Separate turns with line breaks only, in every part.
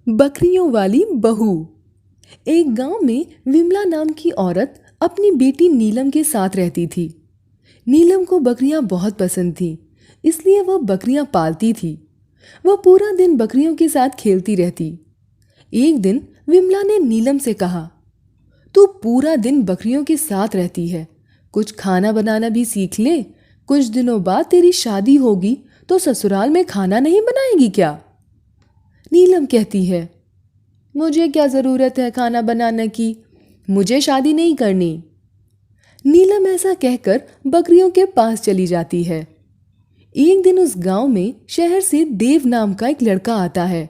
बकरियों वाली बहू। एक गांव में विमला नाम की औरत अपनी बेटी नीलम के साथ रहती थी। नीलम को बकरियां बहुत पसंद थीं, इसलिए वह बकरियां पालती थी। वह पूरा दिन बकरियों के साथ खेलती रहती। एक दिन विमला ने नीलम से कहा, तू पूरा दिन बकरियों के साथ रहती है, कुछ खाना बनाना भी सीख ले। कुछ दिनों बाद तेरी शादी होगी तो ससुराल में खाना नहीं बनाएगी क्या? नीलम कहती है, मुझे क्या ज़रूरत है खाना बनाने की, मुझे शादी नहीं करनी। नीलम ऐसा कहकर बकरियों के पास चली जाती है। एक दिन उस गांव में शहर से देव नाम का एक लड़का आता है।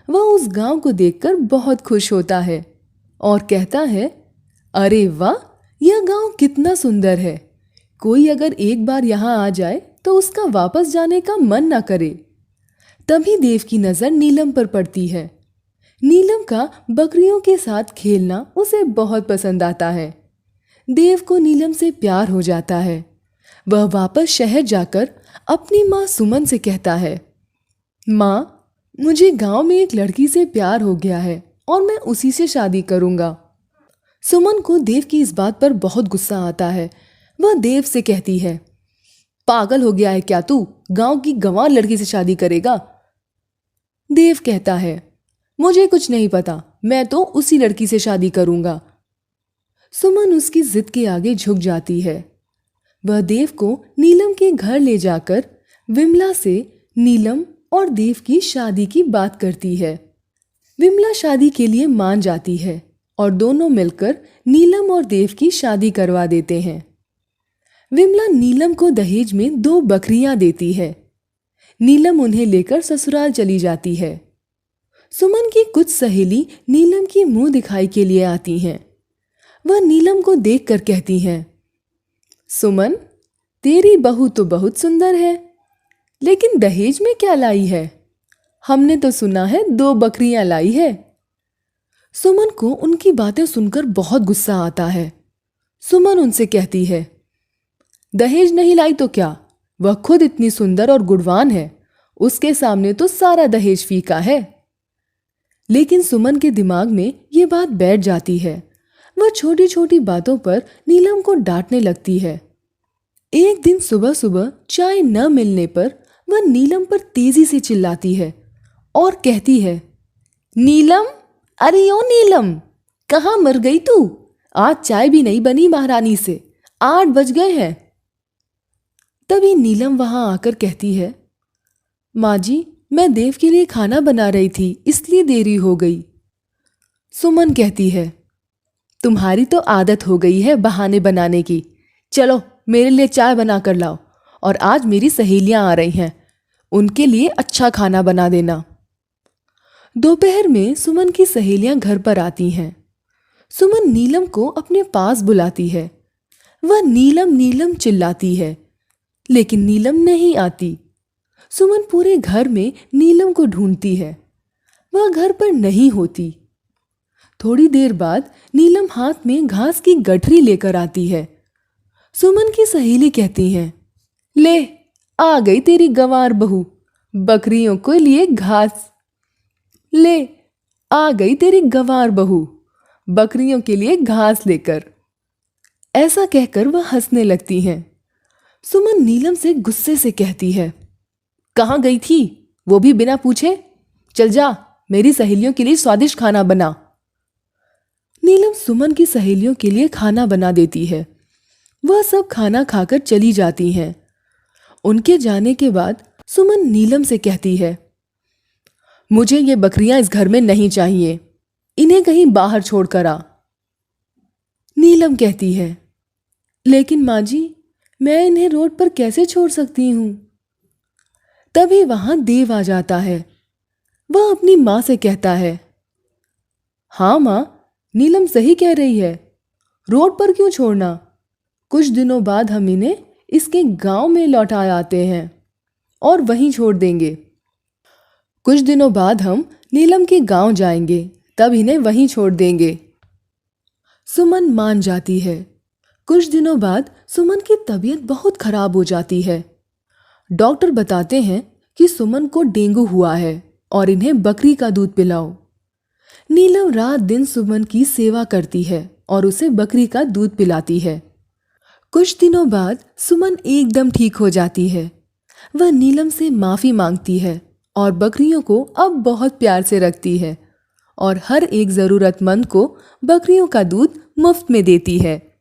वह उस गांव को देखकर बहुत खुश होता है और कहता है, अरे वाह, यह गांव कितना सुंदर है। कोई अगर एक बार यहाँ आ जाए तो उसका वापस जाने का मन ना करे। तभी देव की नज़र नीलम पर पड़ती है। नीलम का बकरियों के साथ खेलना उसे बहुत पसंद आता है। देव को नीलम से प्यार हो जाता है। वह वापस शहर जाकर अपनी माँ सुमन से कहता है, माँ, मुझे गांव में एक लड़की से प्यार हो गया है और मैं उसी से शादी करूंगा। सुमन को देव की इस बात पर बहुत गुस्सा आता है। वह देव से कहती है, पागल हो गया है क्या तू? गांव की गंवार लड़की से शादी करेगा? देव कहता है, मुझे कुछ नहीं पता, मैं तो उसी लड़की से शादी करूंगा। सुमन उसकी जिद के आगे झुक जाती है। वह देव को नीलम के घर ले जाकर विमला से नीलम और देव की शादी की बात करती है। विमला शादी के लिए मान जाती है और दोनों मिलकर नीलम और देव की शादी करवा देते हैं। विमला नीलम को दहेज में 2 बकरियां देती है। नीलम उन्हें लेकर ससुराल चली जाती है। सुमन की कुछ सहेली नीलम की मुंह दिखाई के लिए आती हैं। वह नीलम को देखकर कहती हैं, सुमन, तेरी बहू तो बहुत सुंदर है, लेकिन दहेज में क्या लाई है? हमने तो सुना है 2 बकरियां लाई है। सुमन को उनकी बातें सुनकर बहुत गुस्सा आता है। सुमन उनसे कहती है, दहेज नहीं लाई तो क्या? वह खुद इतनी सुंदर और गुणवान है, उसके सामने तो सारा दहेज फीका है। लेकिन सुमन के दिमाग में ये बात बैठ जाती है। वह छोटी छोटी बातों पर नीलम को डांटने लगती है। एक दिन सुबह सुबह चाय न मिलने पर वह नीलम पर तेजी से चिल्लाती है और कहती है, नीलम, अरे ओ नीलम, कहाँ मर गई तू? आज चाय भी नहीं बनी महारानी से, 8 बज गए हैं। तभी नीलम वहां आकर कहती है, माँ जी, मैं देव के लिए खाना बना रही थी, इसलिए देरी हो गई। सुमन कहती है, तुम्हारी तो आदत हो गई है बहाने बनाने की। चलो मेरे लिए चाय बना कर लाओ, और आज मेरी सहेलियां आ रही हैं, उनके लिए अच्छा खाना बना देना। दोपहर में सुमन की सहेलियां घर पर आती हैं। सुमन नीलम को अपने पास बुलाती है। वह नीलम नीलम चिल्लाती है, लेकिन नीलम नहीं आती। सुमन पूरे घर में नीलम को ढूंढती है। वह घर पर नहीं होती। थोड़ी देर बाद नीलम हाथ में घास की गठरी लेकर आती है। सुमन की सहेली कहती हैं, ले, आ गई तेरी गंवार बहू, बकरियों को लिए घास। ले, आ गई तेरी गंवार बहू, बकरियों के लिए घास लेकर। ऐसा कहकर वह हंसने लगती हैं। सुमन नीलम से गुस्से से कहती है, कहाँ गई थी, वो भी बिना पूछे? चल जा, मेरी सहेलियों के लिए स्वादिष्ट खाना बना। नीलम सुमन की सहेलियों के लिए खाना बना देती है। वह सब खाना खाकर चली जाती हैं। उनके जाने के बाद सुमन नीलम से कहती है, मुझे ये बकरियां इस घर में नहीं चाहिए, इन्हें कहीं बाहर छोड़कर आ। नीलम कहती है, लेकिन माँ जी, मैं इन्हें रोड पर कैसे छोड़ सकती हूँ? तभी वहां देव आ जाता है। वह अपनी माँ से कहता है, हाँ माँ, नीलम सही कह रही है, रोड पर क्यों छोड़ना? कुछ दिनों बाद हम इन्हें इसके गांव में लौटा आते हैं और वहीं छोड़ देंगे। कुछ दिनों बाद हम नीलम के गांव जाएंगे, तब इन्हें वहीं छोड़ देंगे। सुमन मान जाती है। कुछ दिनों बाद सुमन की तबीयत बहुत खराब हो जाती है। डॉक्टर बताते हैं कि सुमन को डेंगू हुआ है और इन्हें बकरी का दूध पिलाओ। नीलम रात दिन सुमन की सेवा करती है और उसे बकरी का दूध पिलाती है। कुछ दिनों बाद सुमन एकदम ठीक हो जाती है। वह नीलम से माफी मांगती है और बकरियों को अब बहुत प्यार से रखती है और हर एक जरूरतमंद को बकरियों का दूध मुफ्त में देती है।